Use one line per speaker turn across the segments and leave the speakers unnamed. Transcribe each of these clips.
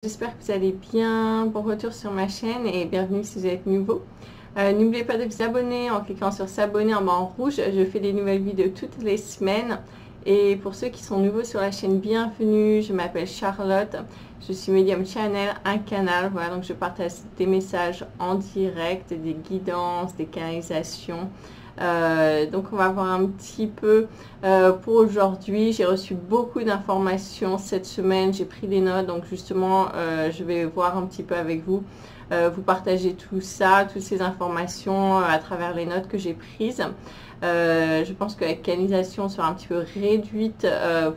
J'espère que vous allez bien. Bon retour sur ma chaîne et bienvenue si vous êtes nouveau. N'oubliez pas de vous abonner en cliquant sur s'abonner en bas en rouge. Je fais des nouvelles vidéos toutes les semaines. Et pour ceux qui sont nouveaux sur la chaîne, bienvenue. Je m'appelle Charlotte. Je suis Medium Channel, un canal. Voilà, donc je partage des messages en direct, des guidances, des canalisations. Donc on va voir un petit peu pour aujourd'hui. J'ai reçu beaucoup d'informations cette semaine, j'ai pris des notes, donc justement je vais voir un petit peu avec vous, vous partager tout ça, toutes ces informations à travers les notes que j'ai prises. Je pense que la canalisation sera un petit peu réduite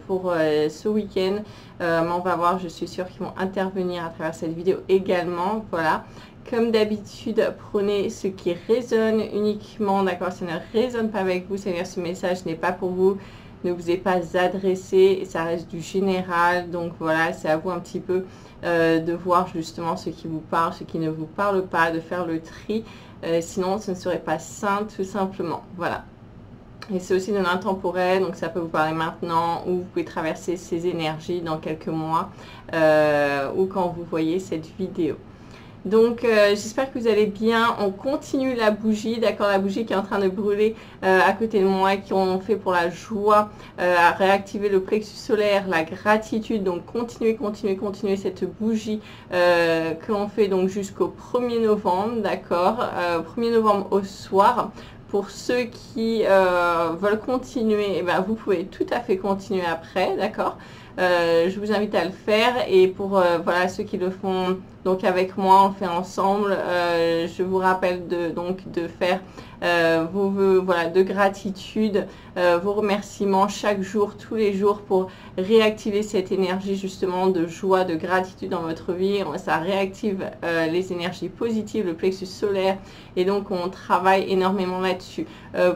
pour ce week-end, mais on va voir, je suis sûre qu'ils vont intervenir à travers cette vidéo également. Voilà. Comme d'habitude, prenez ce qui résonne uniquement, d'accord? Ça ne résonne pas avec vous, c'est-à-dire ce message n'est pas pour vous, ne vous est pas adressé, et ça reste du général. Donc voilà, c'est à vous un petit peu de voir justement ce qui vous parle, ce qui ne vous parle pas, de faire le tri. Sinon, ce ne serait pas sain, tout simplement. Voilà. Et c'est aussi de l'intemporel, donc ça peut vous parler maintenant, ou vous pouvez traverser ces énergies dans quelques mois, ou quand vous voyez cette vidéo. Donc j'espère que vous allez bien. On continue la bougie, d'accord, la bougie qui est en train de brûler à côté de moi, qui ont fait pour la joie, à réactiver le plexus solaire, la gratitude. Donc continuez cette bougie que l'on fait donc jusqu'au 1er novembre, d'accord, 1er novembre au soir. Pour ceux qui veulent continuer, eh ben, vous pouvez tout à fait continuer après, d'accord. Je vous invite à le faire, et pour voilà, ceux qui le font donc avec moi, on fait ensemble. Je vous rappelle de faire vos vœux, voilà, de gratitude, vos remerciements chaque jour, tous les jours, pour réactiver cette énergie justement de joie, de gratitude dans votre vie. Ça réactive les énergies positives, le plexus solaire, et donc on travaille énormément là-dessus.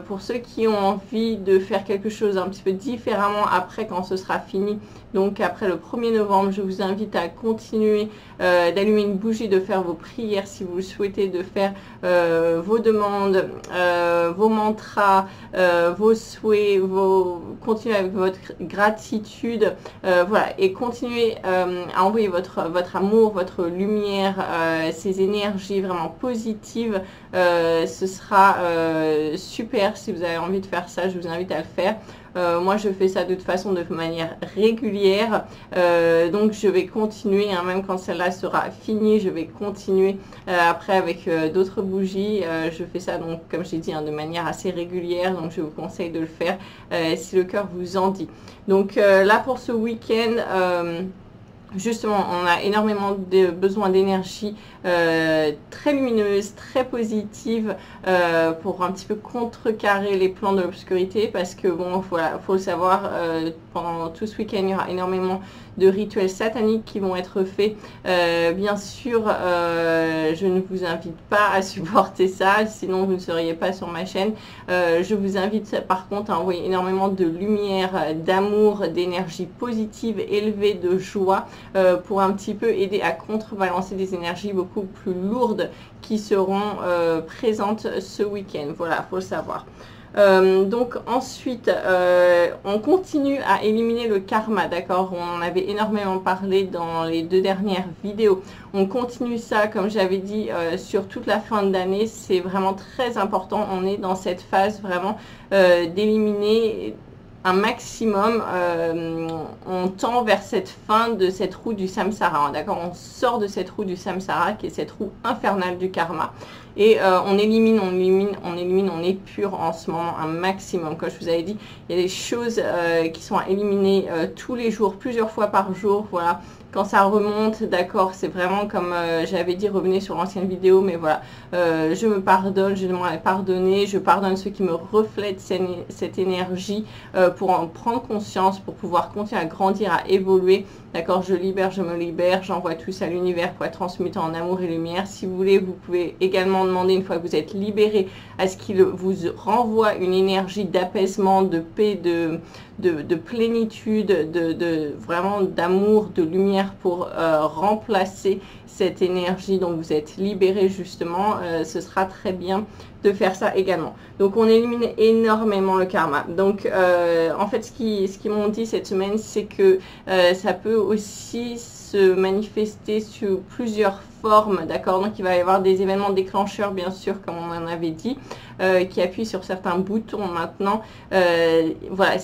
Pour ceux qui ont envie de faire quelque chose un petit peu différemment après, quand ce sera fini, donc après le 1er novembre, je vous invite à continuer d'allumer une bougie, de faire vos prières si vous le souhaitez, de faire vos demandes, vos mantras, vos souhaits, continuez avec votre gratitude, voilà, et continuez à envoyer votre amour, votre lumière, ces énergies vraiment positives. Ce sera super. Si vous avez envie de faire ça, je vous invite à le faire. Moi je fais ça de toute façon de manière régulière, donc je vais continuer, hein, même quand celle-là sera finie, je vais continuer après avec d'autres bougies. Je fais ça donc, comme j'ai dit, hein, de manière assez régulière, donc je vous conseille de le faire si le cœur vous en dit. Donc là pour ce week-end, justement, on a énormément de besoin d'énergie très lumineuse, très positive, pour un petit peu contrecarrer les plans de l'obscurité, parce que bon, voilà, faut le savoir, pendant tout ce week-end, il y aura énormément de rituels sataniques qui vont être faits. Bien sûr, je ne vous invite pas à supporter ça, sinon vous ne seriez pas sur ma chaîne. Je vous invite par contre à envoyer énormément de lumière, d'amour, d'énergie positive, élevée, de joie, pour un petit peu aider à contrebalancer des énergies beaucoup plus lourdes qui seront présentes ce week-end. Voilà, faut le savoir. Donc ensuite, on continue à éliminer le karma, d'accord. On en avait énormément parlé dans les 2 dernières vidéos. On continue ça, comme j'avais dit, sur toute la fin d'année. C'est vraiment très important. On est dans cette phase vraiment d'éliminer un maximum. On tend vers cette fin de cette roue du samsara, d'accord. On sort de cette roue du samsara, qui est cette roue infernale du karma, et on élimine, on épure en ce moment un maximum. Comme je vous avais dit, il y a des choses qui sont à éliminer tous les jours, plusieurs fois par jour, voilà. Quand ça remonte, d'accord, c'est vraiment comme j'avais dit, revenez sur l'ancienne vidéo, mais voilà, je me pardonne, je demande à pardonner, je pardonne ceux qui me reflètent cette énergie, pour en prendre conscience, pour pouvoir continuer à grandir, à évoluer, d'accord. Je libère, je me libère, j'envoie tout ça à l'univers pour être transmuté en amour et lumière. Si vous voulez, vous pouvez également demander, une fois que vous êtes libéré, à ce qu'il vous renvoie une énergie d'apaisement, de paix, de plénitude, vraiment d'amour, de lumière, pour remplacer cette énergie dont vous êtes libéré justement. Ce sera très bien de faire ça également. Donc on élimine énormément le karma. Donc en fait ce qu'ils m'ont dit cette semaine, c'est que ça peut aussi se manifester sous plusieurs formes, d'accord? Donc il va y avoir des événements déclencheurs, bien sûr, comme on en avait dit, qui appuient sur certains boutons maintenant. Voilà,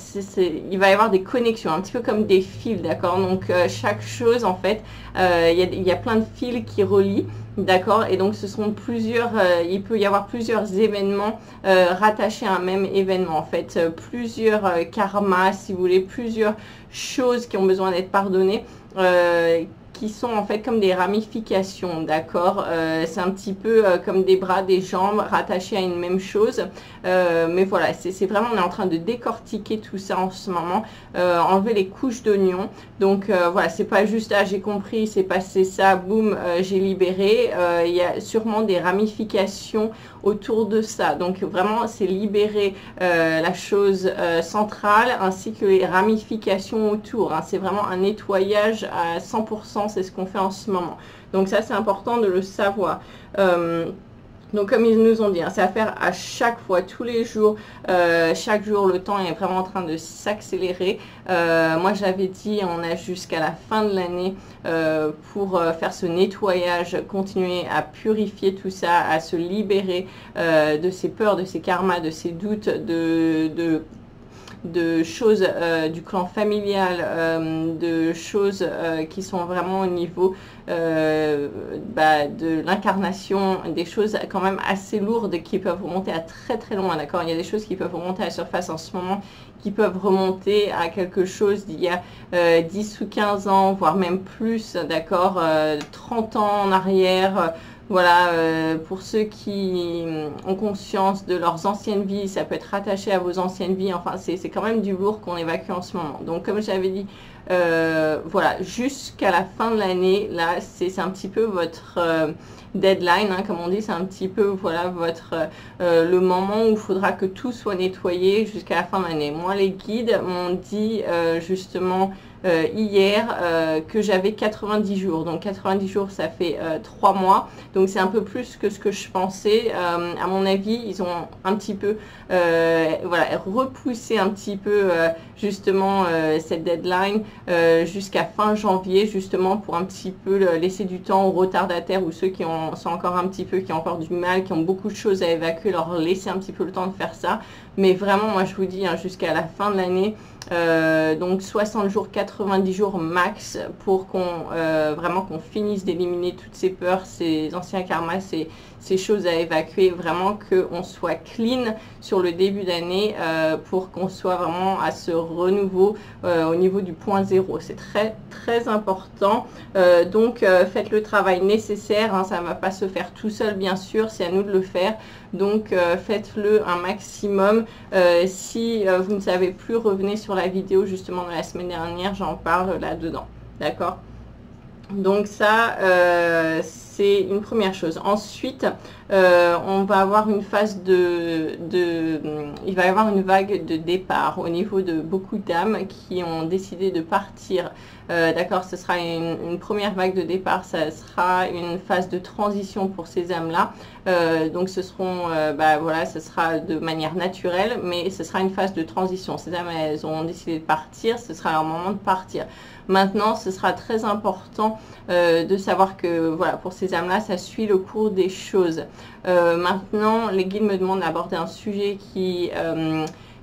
il va y avoir des connexions, un petit peu comme des fils, d'accord? Donc chaque chose, en fait, il y a plein de fils qui relient. D'accord, et donc ce sont plusieurs, il peut y avoir plusieurs événements rattachés à un même événement, en fait, plusieurs karmas, si vous voulez, plusieurs choses qui ont besoin d'être pardonnées, qui sont en fait comme des ramifications, d'accord, c'est un petit peu comme des bras, des jambes rattachés à une même chose, mais voilà, c'est vraiment, on est en train de décortiquer tout ça en ce moment, enlever les couches d'oignons. Donc voilà, c'est pas juste, ah j'ai compris, c'est passé ça, boum, j'ai libéré, il y a sûrement des ramifications autour de ça, donc vraiment c'est libérer la chose centrale ainsi que les ramifications autour, hein. C'est vraiment un nettoyage à 100%, c'est ce qu'on fait en ce moment, donc ça c'est important de le savoir. Donc comme ils nous ont dit, hein, c'est à faire à chaque fois, tous les jours, chaque jour le temps est vraiment en train de s'accélérer. Moi j'avais dit on a jusqu'à la fin de l'année pour faire ce nettoyage, continuer à purifier tout ça, à se libérer de ces peurs, de ces karmas, de ces doutes, de choses du clan familial, de choses qui sont vraiment au niveau de l'incarnation, des choses quand même assez lourdes qui peuvent remonter à très très loin, d'accord? Il y a des choses qui peuvent remonter à la surface en ce moment, qui peuvent remonter à quelque chose d'il y a 10 ou 15 ans, voire même plus, d'accord? 30 ans en arrière. Voilà, pour ceux qui ont conscience de leurs anciennes vies, ça peut être rattaché à vos anciennes vies, enfin c'est quand même du lourd qu'on évacue en ce moment. Donc comme j'avais dit, voilà, jusqu'à la fin de l'année, là c'est un petit peu votre deadline, hein, comme on dit, c'est un petit peu voilà votre le moment où il faudra que tout soit nettoyé jusqu'à la fin de l'année. Moi les guides m'ont dit justement hier que j'avais 90 jours, donc 90 jours ça fait 3 mois, donc c'est un peu plus que ce que je pensais. À mon avis ils ont un petit peu voilà, repoussé un petit peu justement cette deadline jusqu'à fin janvier, justement pour un petit peu laisser du temps aux retardataires ou ceux qui sont encore un petit peu, qui ont encore du mal, qui ont beaucoup de choses à évacuer, leur laisser un petit peu le temps de faire ça. Mais vraiment moi je vous dis, hein, jusqu'à la fin de l'année, donc 60 jours, 90 jours max pour qu'on vraiment qu'on finisse d'éliminer toutes ces peurs, ces anciens karmas, ces choses à évacuer, vraiment qu'on soit clean sur le début d'année pour qu'on soit vraiment à ce renouveau au niveau du point zéro. C'est très très important, donc faites le travail nécessaire, hein, ça ne va pas se faire tout seul bien sûr, c'est à nous de le faire, donc faites-le un maximum. Si vous ne savez plus, revenez sur la vidéo justement de la semaine dernière, j'en parle là-dedans, d'accord? Donc ça, c'est une première chose. Ensuite, on va avoir une phase il va y avoir une vague de départ au niveau de beaucoup d'âmes qui ont décidé de partir. D'accord, ce sera une première vague de départ, ça sera une phase de transition pour ces âmes-là. Donc ce seront, voilà, ce sera de manière naturelle, mais ce sera une phase de transition. Ces âmes, elles ont décidé de partir, ce sera leur moment de partir. Maintenant, ce sera très important de savoir que, voilà, pour ces âmes-là, ça suit le cours des choses. Maintenant, les guides me demandent d'aborder un sujet qui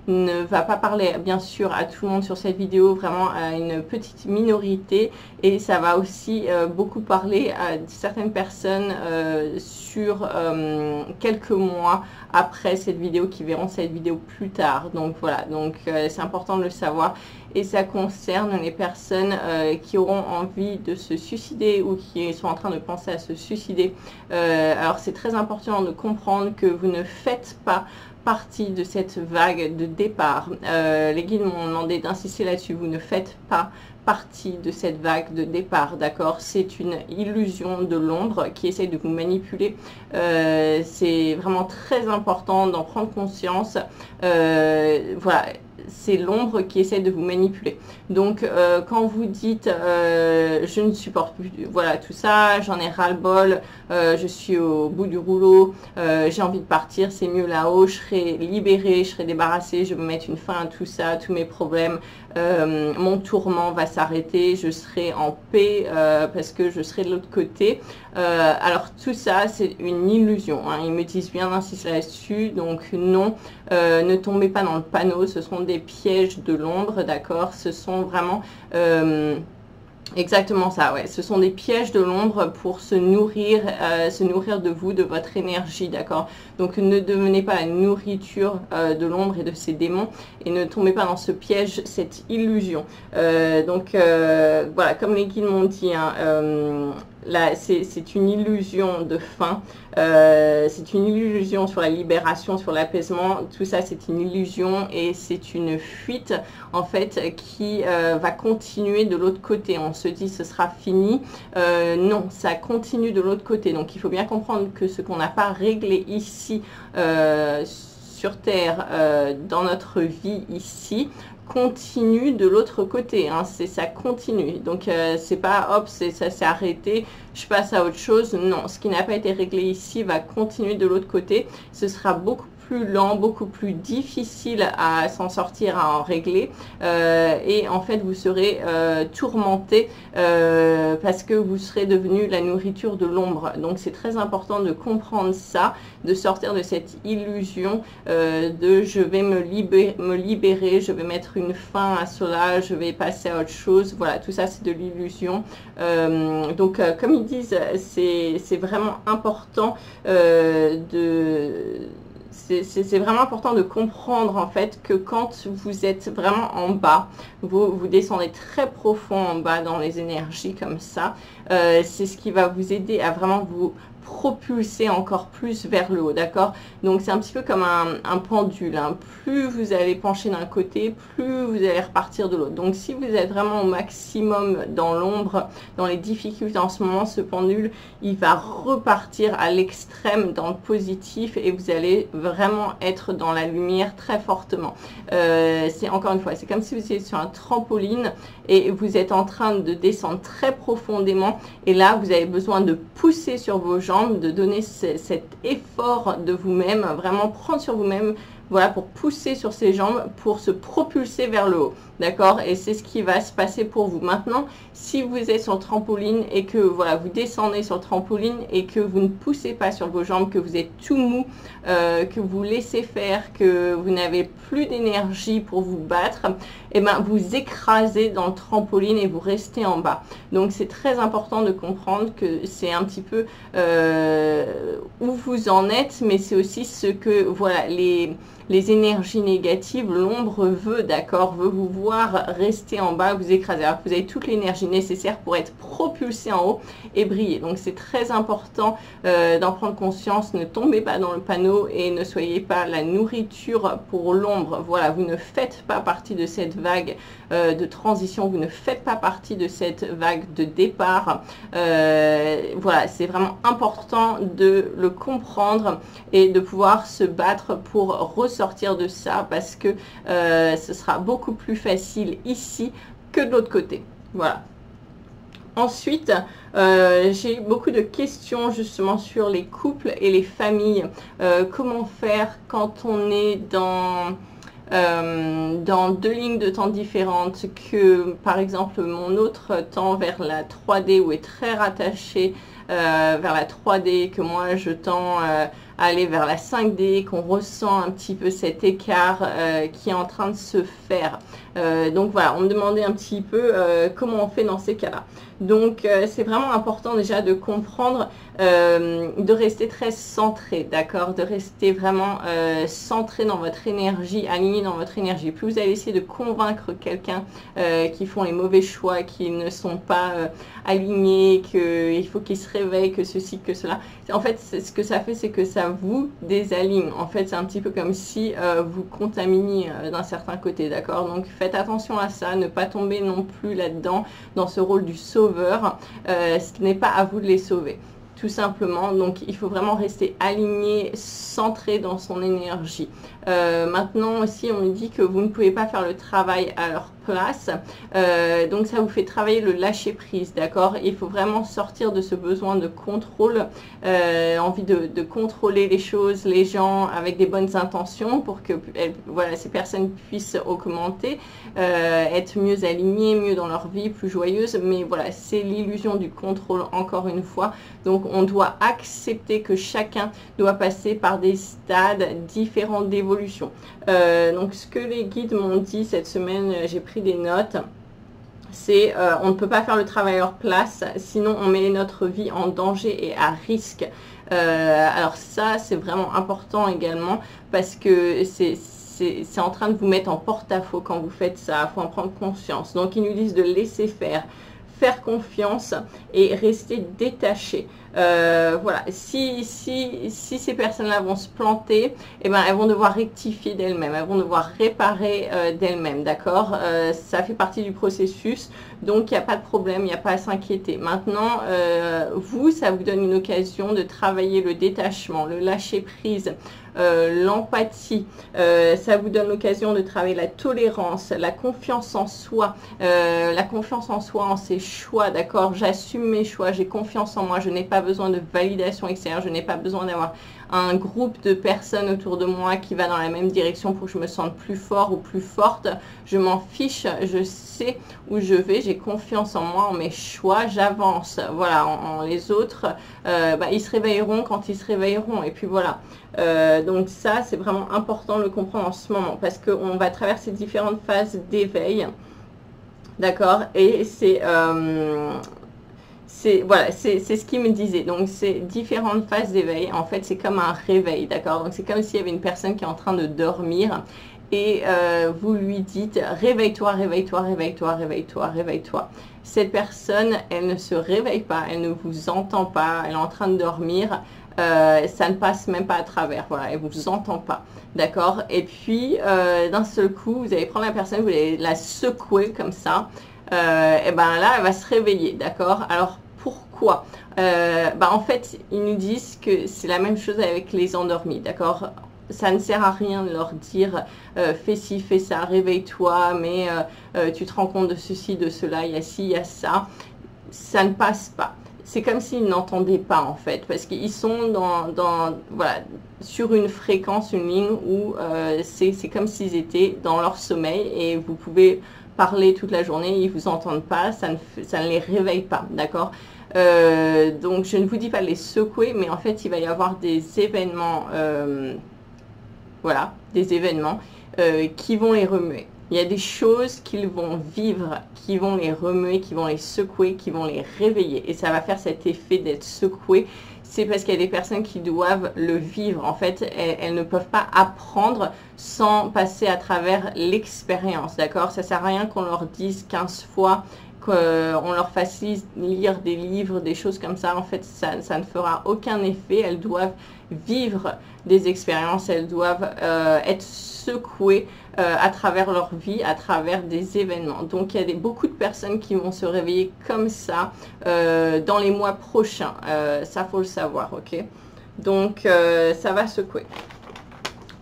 ne va pas parler bien sûr à tout le monde sur cette vidéo, vraiment à une petite minorité, et ça va aussi beaucoup parler à certaines personnes sur quelques mois après cette vidéo, qui verront cette vidéo plus tard. Donc voilà, donc c'est important de le savoir, et ça concerne les personnes qui auront envie de se suicider ou qui sont en train de penser à se suicider. Alors c'est très important de comprendre que vous ne faites pas partie de cette vague de départ. Les guides m'ont demandé d'insister là-dessus, vous ne faites pas partie de cette vague de départ, d'accord? C'est une illusion de l'ombre qui essaye de vous manipuler. C'est vraiment très important d'en prendre conscience. Voilà, c'est l'ombre qui essaie de vous manipuler. Donc quand vous dites je ne supporte plus voilà tout ça, j'en ai ras-le-bol, je suis au bout du rouleau, j'ai envie de partir, c'est mieux là-haut, je serai libérée, je serai débarrassée, je vais mettre une fin à tout ça, tous mes problèmes, mon tourment va s'arrêter, je serai en paix parce que je serai de l'autre côté. Alors tout ça c'est une illusion, hein. Ils me disent bien d'insister là-dessus, donc non, ne tombez pas dans le panneau, ce sont des pièges de l'ombre, d'accord, ce sont vraiment exactement ça, ouais. Ce sont des pièges de l'ombre pour se nourrir de vous, de votre énergie, d'accord. Donc ne devenez pas la nourriture de l'ombre et de ses démons et ne tombez pas dans ce piège, cette illusion. Voilà, comme les guides m'ont dit, hein, là, c'est une illusion de fin, c'est une illusion sur la libération, sur l'apaisement, tout ça c'est une illusion et c'est une fuite en fait qui va continuer de l'autre côté. On se dit ce sera fini, non, ça continue de l'autre côté. Donc il faut bien comprendre que ce qu'on n'a pas réglé ici sur Terre, dans notre vie ici, continue de l'autre côté, hein, ça continue, donc c'est pas hop, ça s'est arrêté, je passe à autre chose. Non, ce qui n'a pas été réglé ici va continuer de l'autre côté, ce sera beaucoup plus lent, beaucoup plus difficile à s'en sortir, à en régler, et en fait vous serez tourmenté parce que vous serez devenu la nourriture de l'ombre. Donc c'est très important de comprendre ça, de sortir de cette illusion de je vais me libérer, je vais mettre une fin à cela, je vais passer à autre chose. Voilà, tout ça c'est de l'illusion. Comme ils disent, c'est vraiment important c'est vraiment important de comprendre en fait que quand vous êtes vraiment en bas, vous descendez très profond en bas dans les énergies comme ça, c'est ce qui va vous aider à vraiment vous propulser encore plus vers le haut, d'accord. Donc c'est un petit peu comme un pendule, hein. Plus vous allez pencher d'un côté, plus vous allez repartir de l'autre. Donc si vous êtes vraiment au maximum dans l'ombre, dans les difficultés en ce moment, ce pendule il va repartir à l'extrême dans le positif et vous allez vraiment être dans la lumière très fortement. C'est encore une fois, c'est comme si vous étiez sur un trampoline et vous êtes en train de descendre très profondément et là vous avez besoin de pousser sur vos jambes, de donner cet effort de vous-même, vraiment prendre sur vous-même, voilà, pour pousser sur ses jambes, pour se propulser vers le haut, d'accord. Et c'est ce qui va se passer pour vous. Maintenant, si vous êtes sur le trampoline et que voilà, vous descendez sur le trampoline et que vous ne poussez pas sur vos jambes, que vous êtes tout mou, que vous laissez faire, que vous n'avez plus d'énergie pour vous battre, et ben vous écrasez dans le trampoline et vous restez en bas. Donc c'est très important de comprendre que c'est un petit peu où vous en êtes, mais c'est aussi ce que voilà les énergies négatives, l'ombre veut, d'accord, veut vous voir rester en bas, vous écraser. Alors que vous avez toute l'énergie nécessaire pour être propulsé en haut et briller. Donc c'est très important d'en prendre conscience. Ne tombez pas dans le panneau et ne soyez pas la nourriture pour l'ombre. Voilà, vous ne faites pas partie de cette vague de transition, vous ne faites pas partie de cette vague de départ. Voilà, c'est vraiment important de le comprendre et de pouvoir se battre pour ressortir de ça parce que ce sera beaucoup plus facile ici que de l'autre côté. Voilà. Ensuite, j'ai eu beaucoup de questions justement sur les couples et les familles. Comment faire quand on est dans deux lignes de temps différentes, que par exemple mon autre tend vers la 3D ou est très rattaché vers la 3D, que moi je tends à aller vers la 5D, qu'on ressent un petit peu cet écart qui est en train de se faire. Donc voilà, on me demandait un petit peu comment on fait dans ces cas-là. Donc c'est vraiment important déjà de comprendre, de rester très centré, d'accord, de rester vraiment centré dans votre énergie, aligné dans votre énergie. Plus vous allez essayer de convaincre quelqu'un qui font les mauvais choix, qui ne sont pas alignés, qu'il faut qu'ils se réveillent, que ceci, que cela. En fait, ce que ça fait, c'est que ça vous désaligne. En fait, c'est un petit peu comme si vous contaminiez d'un certain côté, d'accord. Donc faites attention à ça, ne pas tomber non plus là-dedans, dans ce rôle du sauveur. Ce n'est pas à vous de les sauver. tout simplement. Donc il faut vraiment rester aligné, centré dans son énergie. Maintenant aussi, on nous dit que vous ne pouvez pas faire le travail à leur place, donc ça vous fait travailler le lâcher prise, d'accord? Il faut vraiment sortir de ce besoin de contrôle, envie de contrôler les choses, les gens avec des bonnes intentions pour que voilà, ces personnes puissent augmenter, être mieux alignées, mieux dans leur vie, plus joyeuses. Mais voilà, c'est l'illusion du contrôle encore une fois. Donc on doit accepter que chacun doit passer par des stades différents d'évolution. Donc ce que les guides m'ont dit cette semaine, j'ai pris des notes, c'est on ne peut pas faire le travail à leur place, sinon on met notre vie en danger et à risque. Alors ça, c'est vraiment important également, parce que c'est en train de vous mettre en porte-à-faux quand vous faites ça. Il faut en prendre conscience. Donc ils nous disent de laisser faire confiance et rester détaché. Voilà, si ces personnes-là vont se planter, eh ben, elles vont devoir rectifier d'elles-mêmes, elles vont devoir réparer d'elles-mêmes, d'accord? Ça fait partie du processus, donc il n'y a pas de problème, il n'y a pas à s'inquiéter. Maintenant, ça vous donne une occasion de travailler le détachement, le lâcher-prise, l'empathie, ça vous donne l'occasion de travailler la tolérance, la confiance en soi, en ses choix, d'accord? J'assume mes choix, j'ai confiance en moi, je n'ai pas besoin de validation extérieure, je n'ai pas besoin d'avoir un groupe de personnes autour de moi qui va dans la même direction pour que je me sente plus fort ou plus forte. Je m'en fiche, je sais où je vais, j'ai confiance en moi, en mes choix, j'avance. Voilà, en les autres, ils se réveilleront quand ils se réveilleront. Et puis voilà. Donc ça, c'est vraiment important de le comprendre en ce moment, parce qu'on va traverser différentes phases d'éveil. D'accord? Et voilà, c'est ce qu'il me disait. Donc, c'est différentes phases d'éveil. En fait, c'est comme un réveil, d'accord? Donc, c'est comme s'il y avait une personne qui est en train de dormir et vous lui dites « Réveille-toi, réveille-toi, réveille-toi, réveille-toi, réveille-toi ». Cette personne, elle ne se réveille pas, elle ne vous entend pas, elle est en train de dormir. Ça ne passe même pas à travers, voilà, elle ne vous entend pas, d'accord? Et puis, d'un seul coup, vous allez prendre la personne, vous allez la secouer comme ça. Et ben là, elle va se réveiller, d'accord? Alors, pourquoi? En fait, ils nous disent que c'est la même chose avec les endormis, d'accord? Ça ne sert à rien de leur dire fais ci, fais ça, réveille-toi, mais tu te rends compte de ceci, de cela, il y a ci, il y a ça. Ça ne passe pas. C'est comme s'ils n'entendaient pas en fait, parce qu'ils sont voilà, sur une fréquence, une ligne où c'est comme s'ils étaient dans leur sommeil, et vous pouvez parler toute la journée, ils ne vous entendent pas, ça ne les réveille pas, d'accord? Donc je ne vous dis pas de les secouer, mais en fait il va y avoir des événements, voilà, des événements qui vont les remuer. Il y a des choses qu'ils vont vivre, qui vont les remuer, qui vont les secouer, qui vont les réveiller. Et ça va faire cet effet d'être secoué. C'est parce qu'il y a des personnes qui doivent le vivre. En fait, elles ne peuvent pas apprendre sans passer à travers l'expérience. D'accord? Ça ne sert à rien qu'on leur dise 15 fois, qu'on leur fasse lire des livres, des choses comme ça. En fait, ça ne fera aucun effet. Elles doivent vivre des expériences, elles doivent être secouées à travers leur vie, à travers des événements. Donc il y a beaucoup de personnes qui vont se réveiller comme ça dans les mois prochains. Ça, faut le savoir, ok? Donc ça va secouer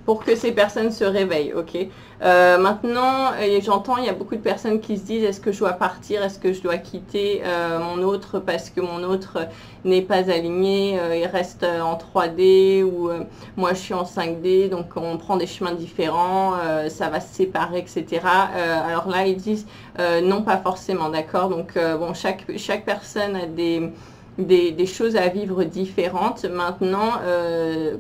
pour que ces personnes se réveillent, ok? Maintenant, j'entends, il y a beaucoup de personnes qui se disent, est-ce que je dois partir, est-ce que je dois quitter mon autre parce que mon autre n'est pas aligné, il reste en 3D, ou moi je suis en 5D, donc on prend des chemins différents, ça va se séparer, etc. Alors là, ils disent, non, pas forcément, d'accord? Donc bon, chaque personne a des choses à vivre différentes. Maintenant,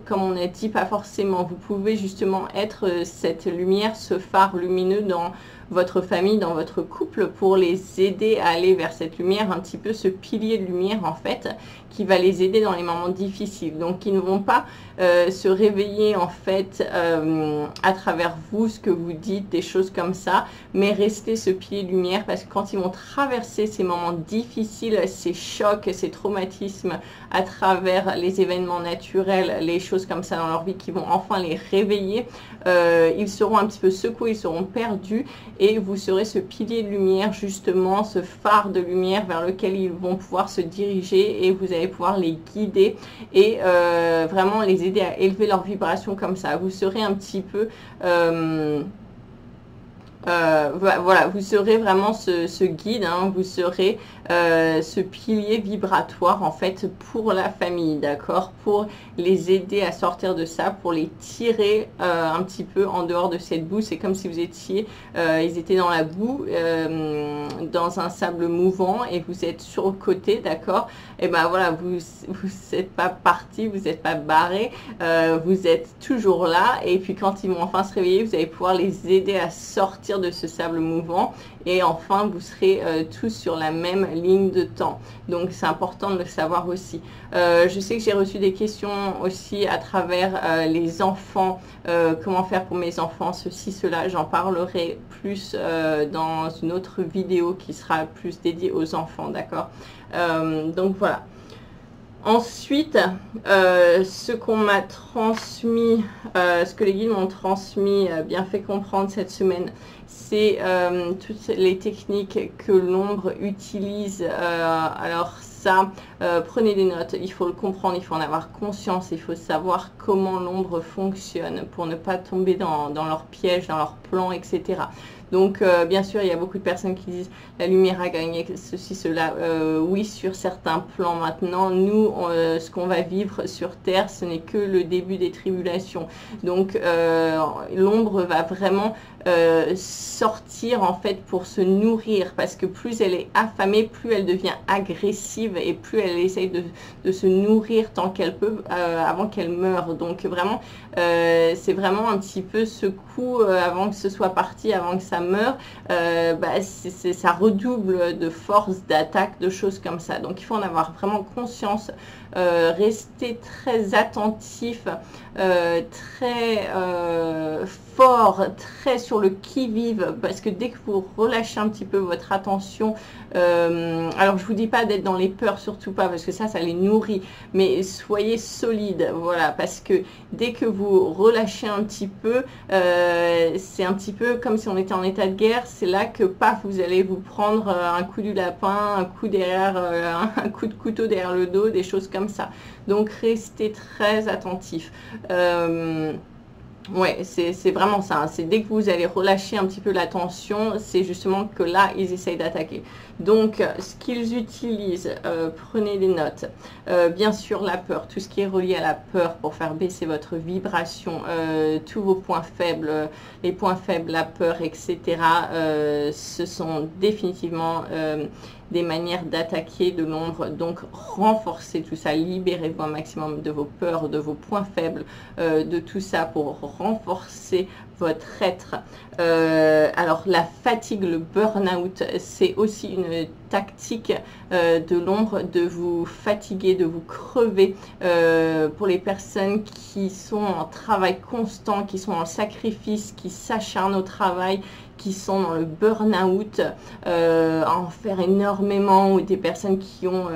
comme on a dit, pas forcément. Vous pouvez justement être cette lumière, ce phare lumineux dans votre famille, dans votre couple, pour les aider à aller vers cette lumière, un petit peu ce pilier de lumière en fait, qui va les aider dans les moments difficiles. Donc ils ne vont pas se réveiller en fait à travers vous, ce que vous dites, des choses comme ça, mais rester ce pilier de lumière, parce que quand ils vont traverser ces moments difficiles, ces chocs, ces traumatismes à travers les événements naturels, les choses comme ça dans leur vie qui vont enfin les réveiller, ils seront un petit peu secoués, ils seront perdus, et vous serez ce pilier de lumière, justement, ce phare de lumière vers lequel ils vont pouvoir se diriger et vous allez pouvoir les guider et vraiment les aider à élever leur vibration comme ça. Vous serez un petit peu... voilà, vous serez vraiment ce guide, hein, vous serez ce pilier vibratoire en fait pour la famille, d'accord, pour les aider à sortir de ça, pour les tirer un petit peu en dehors de cette boue. C'est comme si vous étiez, ils étaient dans la boue, dans un sable mouvant et vous êtes sur le côté, d'accord. Et ben voilà, vous n'êtes pas parti, vous n'êtes pas barré, vous êtes toujours là. Et puis quand ils vont enfin se réveiller, vous allez pouvoir les aider à sortir de ce sable mouvant et enfin vous serez tous sur la même ligne de temps. Donc c'est important de le savoir aussi. Je sais que j'ai reçu des questions aussi à travers les enfants, comment faire pour mes enfants, ceci, cela. J'en parlerai plus dans une autre vidéo qui sera plus dédiée aux enfants, d'accord. Donc voilà. Ensuite, ce qu'on m'a transmis, ce que les guides m'ont transmis, bien fait comprendre cette semaine, c'est toutes les techniques que l'ombre utilise. Alors ça, prenez des notes, il faut le comprendre, il faut en avoir conscience, il faut savoir comment l'ombre fonctionne pour ne pas tomber dans leur piège, dans leur plan, etc. Donc, bien sûr, il y a beaucoup de personnes qui disent la lumière a gagné, ceci, cela. Oui, sur certains plans maintenant. Nous, ce qu'on va vivre sur Terre, ce n'est que le début des tribulations. Donc, l'ombre va vraiment sortir en fait pour se nourrir, parce que plus elle est affamée, plus elle devient agressive et plus elle essaye de se nourrir tant qu'elle peut avant qu'elle meure. Donc, vraiment, c'est vraiment un petit peu ce coup avant que ce soit parti, avant que ça meure, ça redouble de force, d'attaque, de choses comme ça. Donc il faut en avoir vraiment conscience, rester très attentif, très fort, très sur le qui-vive, parce que dès que vous relâchez un petit peu votre attention, alors je vous dis pas d'être dans les peurs, surtout pas, parce que ça les nourrit, mais soyez solide, voilà, parce que dès que vous relâchez un petit peu, c'est un petit peu comme si on était en état de guerre. C'est là que paf, vous allez vous prendre un coup du lapin, un coup derrière, un coup de couteau derrière le dos, des choses comme ça. Donc restez très attentif. Ouais, c'est vraiment ça. C'est dès que vous allez relâcher un petit peu la tension, c'est justement que là, ils essayent d'attaquer. Donc, ce qu'ils utilisent, prenez des notes. Bien sûr, la peur, tout ce qui est relié à la peur pour faire baisser votre vibration, tous vos points faibles, les points faibles, la peur, etc. Ce sont définitivement des manières d'attaquer de l'ombre. Donc, renforcez tout ça, libérez-vous un maximum de vos peurs, de vos points faibles, de tout ça pour renforcer votre être. Alors la fatigue, le burn-out, c'est aussi une tactique de l'ombre de vous fatiguer, de vous crever. Pour les personnes qui sont en travail constant, qui sont en sacrifice, qui s'acharnent au travail, qui sont dans le burn-out, à en faire énormément, ou des personnes qui ont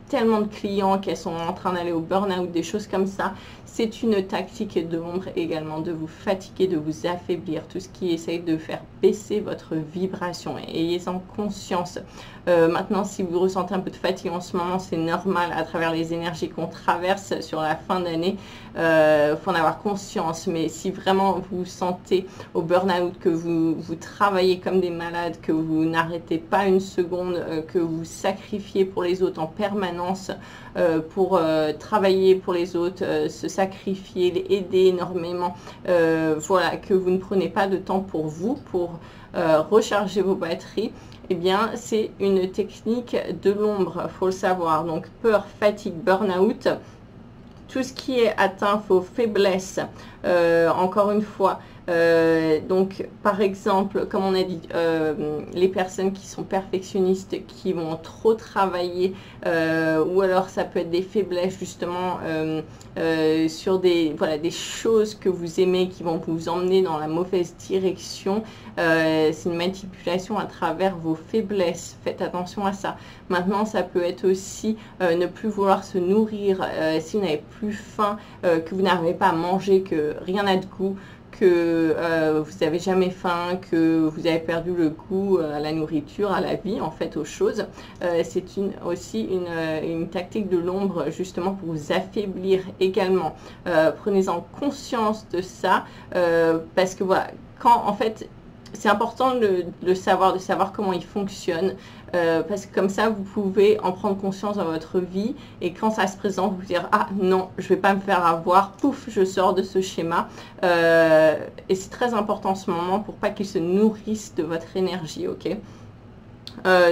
tellement de clients qu'elles sont en train d'aller au burn-out, des choses comme ça. C'est une tactique de l'ombre également, de vous fatiguer, de vous affaiblir, tout ce qui essaye de faire baisser votre vibration. Ayez-en conscience. Maintenant, si vous ressentez un peu de fatigue en ce moment, c'est normal à travers les énergies qu'on traverse sur la fin d'année. Faut en avoir conscience. Mais si vraiment vous vous sentez au burn-out, que vous travaillez comme des malades, que vous n'arrêtez pas une seconde, que vous sacrifiez pour les autres en permanence, pour travailler pour les autres, se sacrifier, les aider énormément, voilà, que vous ne prenez pas de temps pour vous, pour recharger vos batteries, eh bien c'est une technique de l'ombre, faut le savoir. Donc peur, fatigue, burn-out, tout ce qui est atteint vos faiblesses, encore une fois. Donc par exemple, comme on a dit, les personnes qui sont perfectionnistes, qui vont trop travailler, ou alors ça peut être des faiblesses justement sur des choses que vous aimez, qui vont vous emmener dans la mauvaise direction. C'est une manipulation à travers vos faiblesses, faites attention à ça. Maintenant, ça peut être aussi ne plus vouloir se nourrir, si vous n'avez plus faim, que vous n'arrivez pas à manger, que rien n'a de goût, que vous n'avez jamais faim, que vous avez perdu le goût à la nourriture, à la vie, en fait, aux choses. C'est aussi une tactique de l'ombre, justement, pour vous affaiblir également. Prenez-en conscience de ça, parce que voilà, quand, en fait, c'est important de savoir comment il fonctionne, parce que comme ça, vous pouvez en prendre conscience dans votre vie, et quand ça se présente, vous dire « Ah non, je ne vais pas me faire avoir, pouf, je sors de ce schéma. » Et c'est très important en ce moment pour pas qu'il se nourrisse de votre énergie, ok?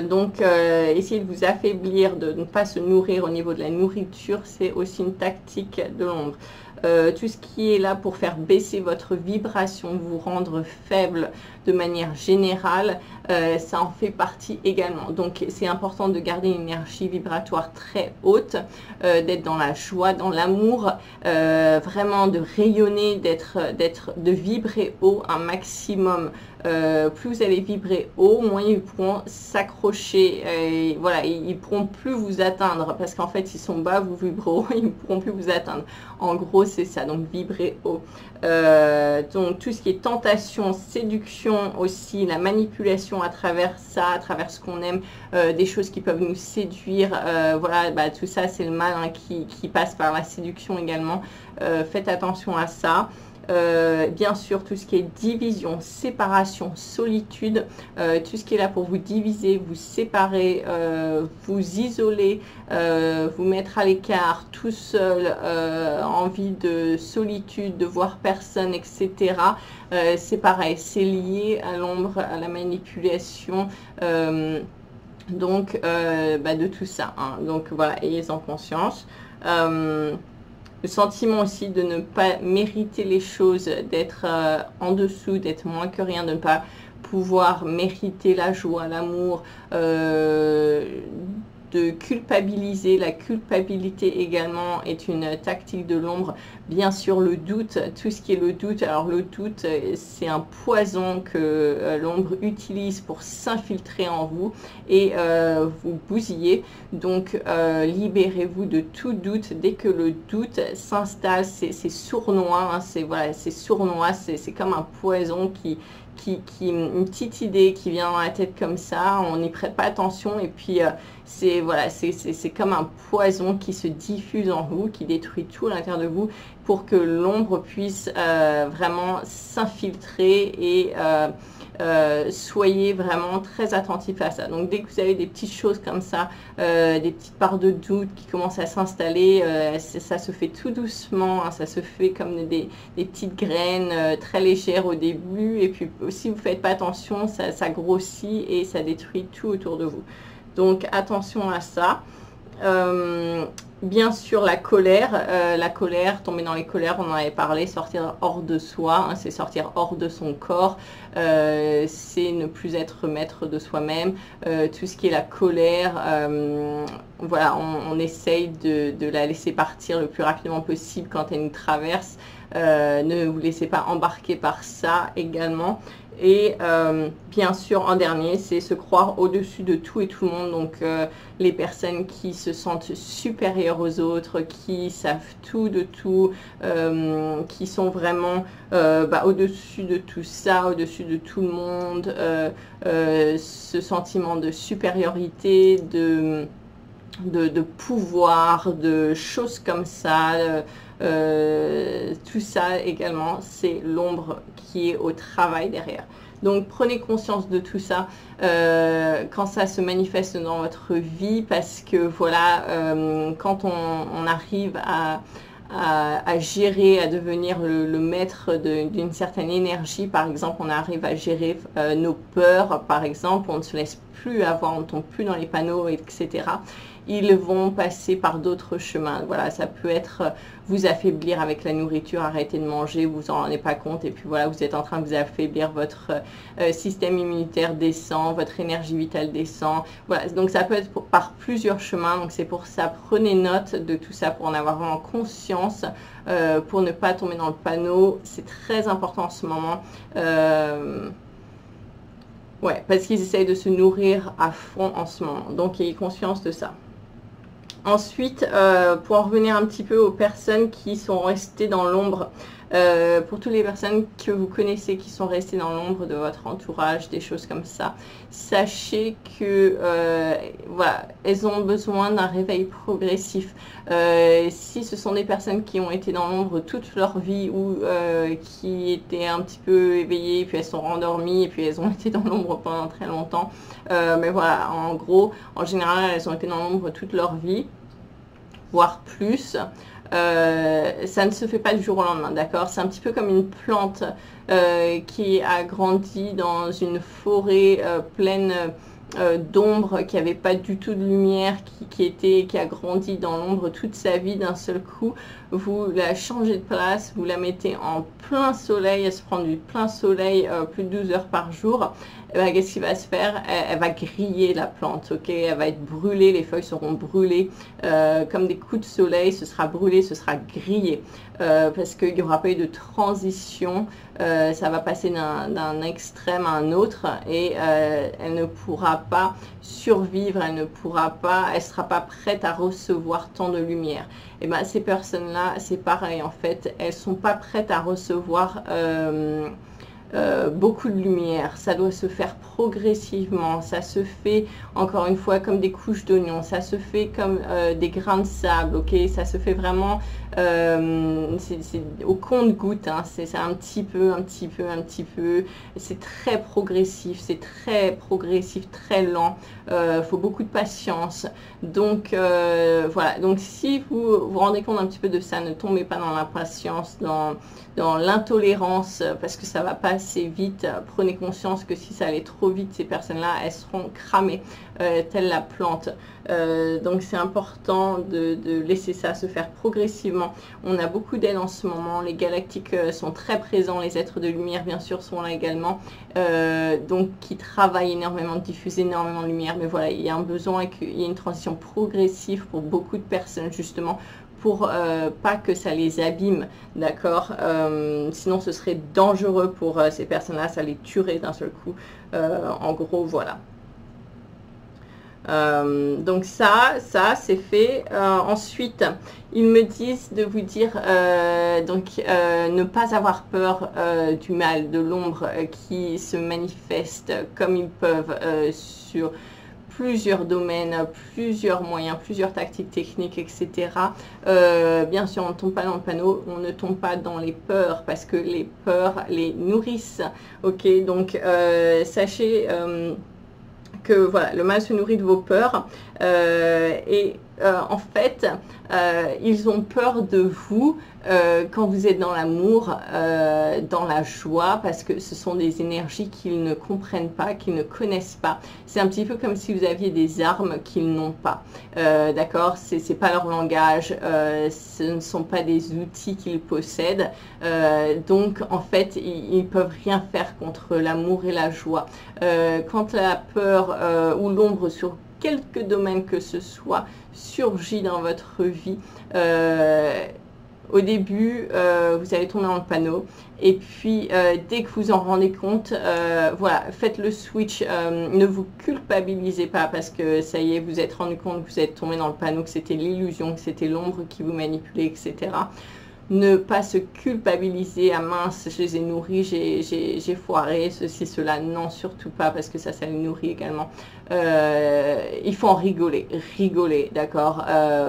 Donc, essayez de vous affaiblir, de ne pas se nourrir au niveau de la nourriture, c'est aussi une tactique de l'ombre. Tout ce qui est là pour faire baisser votre vibration, vous rendre faible de manière générale, ça en fait partie également. Donc, c'est important de garder une énergie vibratoire très haute, d'être dans la joie, dans l'amour, vraiment de rayonner, de vibrer haut un maximum. Plus vous allez vibrer haut, moins ils pourront s'accrocher, voilà, ils pourront plus vous atteindre, parce qu'en fait, ils sont bas, vous vibrez haut, ils ne pourront plus vous atteindre. En gros, c'est ça, donc vibrer haut. Donc, tout ce qui est tentation, séduction aussi, la manipulation à travers ça, à travers ce qu'on aime, des choses qui peuvent nous séduire, voilà, bah, tout ça, c'est le mal hein, qui passe par la séduction également. Faites attention à ça. Bien sûr, tout ce qui est division, séparation, solitude, tout ce qui est là pour vous diviser, vous séparer, vous isoler, vous mettre à l'écart, tout seul, envie de solitude, de voir personne, etc. C'est pareil, c'est lié à l'ombre, à la manipulation. Donc, de tout ça. Hein. Donc, voilà, ayez-en conscience. Le sentiment aussi de ne pas mériter les choses, d'être en dessous, d'être moins que rien, de ne pas pouvoir mériter la joie, l'amour, de culpabiliser. La culpabilité également est une tactique de l'ombre. Bien sûr, le doute, tout ce qui est le doute. Alors le doute, c'est un poison que l'ombre utilise pour s'infiltrer en vous et vous bousiller. Donc, libérez-vous de tout doute. Dès que le doute s'installe, c'est sournois. Hein, c'est sournois. C'est comme un poison une petite idée qui vient dans la tête comme ça, on n'y prête pas attention et puis c'est comme un poison qui se diffuse en vous, qui détruit tout à l'intérieur de vous pour que l'ombre puisse vraiment s'infiltrer et soyez vraiment très attentifs à ça. Donc dès que vous avez des petites choses comme ça, des petites parts de doute qui commencent à s'installer, ça se fait tout doucement, hein, ça se fait comme des petites graines très légères au début et puis si vous ne faites pas attention, ça grossit et ça détruit tout autour de vous. Donc attention à ça. Bien sûr la colère, tomber dans les colères, on en avait parlé, sortir hors de soi, hein, c'est sortir hors de son corps, c'est ne plus être maître de soi-même, tout ce qui est la colère, voilà, on essaye de la laisser partir le plus rapidement possible quand elle nous traverse, ne vous laissez pas embarquer par ça également. Et bien sûr, en dernier, c'est se croire au-dessus de tout et tout le monde. Donc, les personnes qui se sentent supérieures aux autres, qui savent tout de tout, qui sont vraiment au-dessus de tout ça, au-dessus de tout le monde, ce sentiment de supériorité, de pouvoir, de choses comme ça. Tout ça également, c'est l'ombre qui est au travail derrière. Donc prenez conscience de tout ça quand ça se manifeste dans votre vie, parce que voilà, quand on arrive à gérer, à devenir le maître d'une certaine énergie, par exemple, on arrive à gérer nos peurs, par exemple, on ne se laisse plus avoir, on ne tombe plus dans les panneaux, etc. Ils vont passer par d'autres chemins. Voilà, ça peut être vous affaiblir avec la nourriture, arrêter de manger, vous en rendez pas compte, et puis voilà, vous êtes en train de vous affaiblir, votre système immunitaire descend, votre énergie vitale descend. Voilà, donc ça peut être par plusieurs chemins, donc c'est pour ça, prenez note de tout ça pour en avoir vraiment conscience, pour ne pas tomber dans le panneau. C'est très important en ce moment. Ouais, parce qu'ils essayent de se nourrir à fond en ce moment. Donc, ayez conscience de ça. Ensuite, pour en revenir un petit peu aux personnes qui sont restées dans l'ombre, Pour toutes les personnes que vous connaissez qui sont restées dans l'ombre de votre entourage, des choses comme ça, sachez que voilà, elles ont besoin d'un réveil progressif. Si ce sont des personnes qui ont été dans l'ombre toute leur vie ou qui étaient un petit peu éveillées, puis elles sont rendormies et puis elles ont été dans l'ombre pendant très longtemps, mais voilà, en gros, en général, elles ont été dans l'ombre toute leur vie, voire plus. Ça ne se fait pas du jour au lendemain, d'accord? C'est un petit peu comme une plante qui a grandi dans une forêt pleine d'ombre, qui n'avait pas du tout de lumière, qui a grandi dans l'ombre toute sa vie. D'un seul coup, vous la changez de place, vous la mettez en plein soleil, elle se prend du plein soleil plus de 12 heures par jour. Et ben, qu'est-ce qui va se faire? Elle va griller, la plante, ok? Elle va être brûlée, les feuilles seront brûlées comme des coups de soleil, ce sera brûlé, ce sera grillé. Parce qu'il n'y aura pas eu de transition, ça va passer d'un extrême à un autre et elle ne pourra pas survivre, elle ne sera pas prête à recevoir tant de lumière. Et ben ces personnes-là, c'est pareil en fait, elles sont pas prêtes à recevoir beaucoup de lumière. Ça doit se faire progressivement, ça se fait encore une fois comme des couches d'oignons, ça se fait comme des grains de sable, ok? Ça se fait vraiment c'est au compte-gouttes, hein. C'est un petit peu, c'est très progressif, très lent, faut beaucoup de patience. Donc voilà, donc si vous vous rendez compte un petit peu de ça, ne tombez pas dans l'impatience, dans l'intolérance, parce que ça va pas assez vite. Prenez conscience que si ça allait trop vite, ces personnes-là, elles seront cramées, telle la plante. Donc c'est important de laisser ça se faire progressivement. On a beaucoup d'aide en ce moment, les galactiques sont très présents, les êtres de lumière bien sûr sont là également, donc qui travaillent énormément, diffusent énormément de lumière. Mais voilà, il y a un besoin qu'il y ait une transition progressive pour beaucoup de personnes justement, pour pas que ça les abîme, d'accord? Sinon ce serait dangereux pour ces personnes-là, ça les tuerait d'un seul coup. En gros, voilà. Donc ça c'est fait. Ensuite, ils me disent de vous dire ne pas avoir peur du mal, de l'ombre qui se manifeste comme ils peuvent sur plusieurs domaines, plusieurs moyens, plusieurs tactiques techniques, etc. Bien sûr, on ne tombe pas dans le panneau, on ne tombe pas dans les peurs, parce que les peurs les nourrissent. Ok, donc sachez que voilà, le mal se nourrit de vos peurs en fait, ils ont peur de vous quand vous êtes dans l'amour, dans la joie, parce que ce sont des énergies qu'ils ne comprennent pas, qu'ils ne connaissent pas. C'est un petit peu comme si vous aviez des armes qu'ils n'ont pas. D'accord? C'est pas leur langage, ce ne sont pas des outils qu'ils possèdent. Donc, en fait, ils peuvent rien faire contre l'amour et la joie. Quand la peur ou l'ombre sur quelques domaines que ce soit surgit dans votre vie, au début, vous allez tomber dans le panneau. Et puis, dès que vous en rendez compte, voilà, faites le switch. Ne vous culpabilisez pas parce que ça y est, vous êtes rendu compte que vous êtes tombé dans le panneau, que c'était l'illusion, que c'était l'ombre qui vous manipulait, etc. Ne pas se culpabiliser, ah mince, je les ai nourris, j'ai foiré, ceci, cela. Non, surtout pas, parce que ça les nourrit également. Il faut en rigoler, d'accord?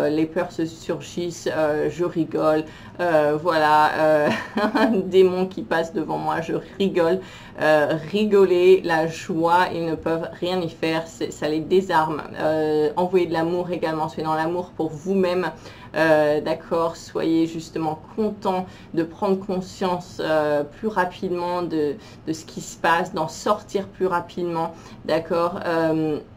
Les peurs se surgissent, je rigole, voilà, un démon qui passe devant moi, je rigole. Rigoler, la joie, ils ne peuvent rien y faire, ça les désarme. Envoyez de l'amour également, soyez dans l'amour pour vous-même. D'accord, soyez justement content de prendre conscience plus rapidement de ce qui se passe, d'en sortir plus rapidement, d'accord,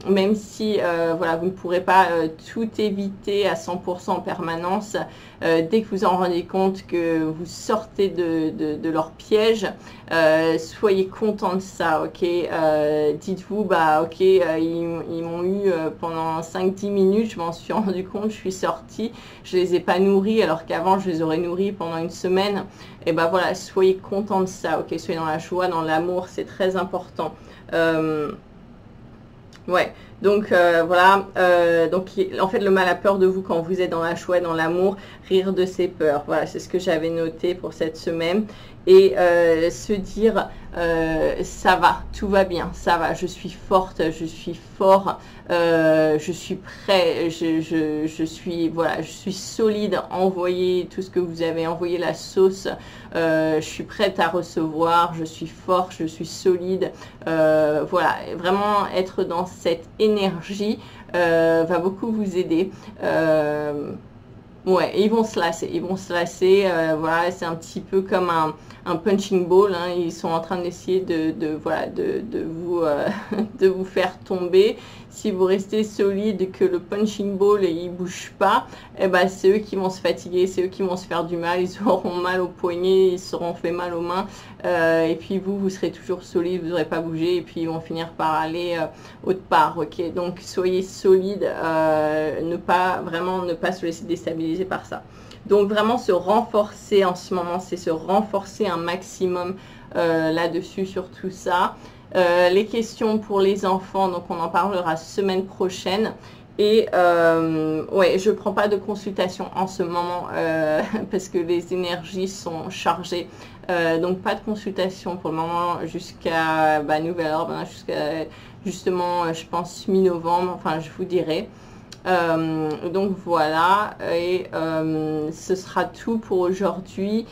même si voilà, vous ne pourrez pas tout éviter à 100% en permanence. Dès que vous en rendez compte que vous sortez de leur piège, soyez content de ça, ok? Dites-vous, bah ok, ils m'ont eu pendant 5-10 minutes, je m'en suis rendu compte, je suis sortie, je les ai pas nourris alors qu'avant je les aurais nourris pendant une semaine. Et bah voilà, soyez content de ça, ok? Soyez dans la joie, dans l'amour, c'est très important. Ouais, Donc voilà, donc en fait le mal a peur de vous quand vous êtes dans la joie, dans l'amour, rire de ses peurs. Voilà, c'est ce que j'avais noté pour cette semaine. Et se dire ça va, tout va bien, ça va, je suis forte, je suis fort, je suis prêt, je suis voilà, je suis solide, envoyez tout ce que vous avez, envoyé la sauce, je suis prête à recevoir, je suis fort, je suis solide, voilà, vraiment être dans cette énergie va beaucoup vous aider. Ouais, ils vont se lasser, voilà, c'est un petit peu comme un punching ball, hein, ils sont en train d'essayer voilà, vous, de vous faire tomber. Si vous restez solide, que le punching ball il bouge pas, eh ben, c'est eux qui vont se fatiguer, c'est eux qui vont se faire du mal, ils auront mal aux poignets, ils seront fait mal aux mains, et puis vous serez toujours solide, vous n'aurez pas bougé, et puis ils vont finir par aller autre part, ok. Donc soyez solide, ne pas se laisser déstabiliser par ça. Donc vraiment se renforcer en ce moment, c'est se renforcer un maximum là-dessus sur tout ça. Les questions pour les enfants, donc on en parlera semaine prochaine. Et ouais, je ne prends pas de consultation en ce moment parce que les énergies sont chargées. Donc pas de consultation pour le moment jusqu'à nouvel ordre, hein, jusqu'à justement je pense mi-novembre, enfin je vous dirai. Donc voilà, et ce sera tout pour aujourd'hui.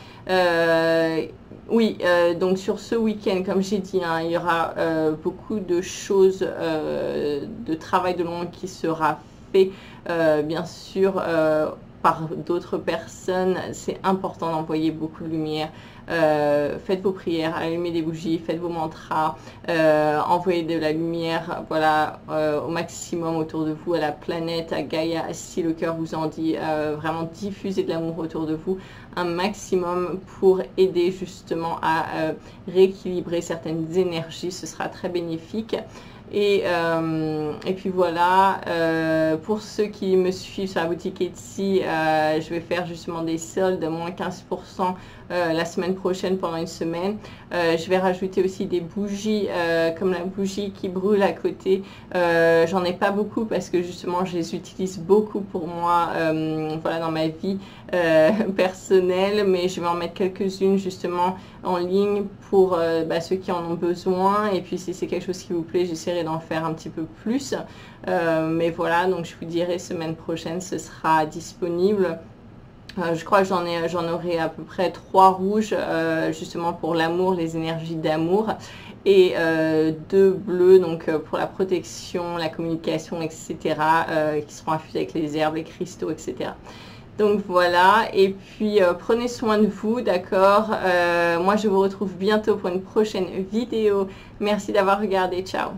Oui, donc sur ce week-end, comme j'ai dit, hein, il y aura beaucoup de choses, de travail de l'ombre qui sera fait, bien sûr, par d'autres personnes. C'est important d'envoyer beaucoup de lumière. Faites vos prières, allumez des bougies, faites vos mantras, envoyez de la lumière, voilà, au maximum autour de vous, à la planète, à Gaïa, si le cœur vous en dit, vraiment diffusez de l'amour autour de vous, un maximum pour aider justement à rééquilibrer certaines énergies, ce sera très bénéfique. Et puis voilà, pour ceux qui me suivent sur la boutique Etsy, je vais faire justement des soldes, moins 15% la semaine prochaine pendant une semaine. Je vais rajouter aussi des bougies, comme la bougie qui brûle à côté. J'en ai pas beaucoup parce que justement je les utilise beaucoup pour moi, voilà, dans ma vie personnelle, mais je vais en mettre quelques-unes justement en ligne pour ceux qui en ont besoin. Et puis si c'est quelque chose qui vous plaît, j'essaierai d'en faire un petit peu plus. Mais voilà, donc je vous dirai semaine prochaine, ce sera disponible. Je crois que j'en aurai à peu près 3 rouges, justement pour l'amour, les énergies d'amour, et 2 bleus, donc pour la protection, la communication, etc., qui seront infusés avec les herbes, les cristaux, etc. Donc voilà, et puis prenez soin de vous, d'accord. Moi je vous retrouve bientôt pour une prochaine vidéo. Merci d'avoir regardé, ciao.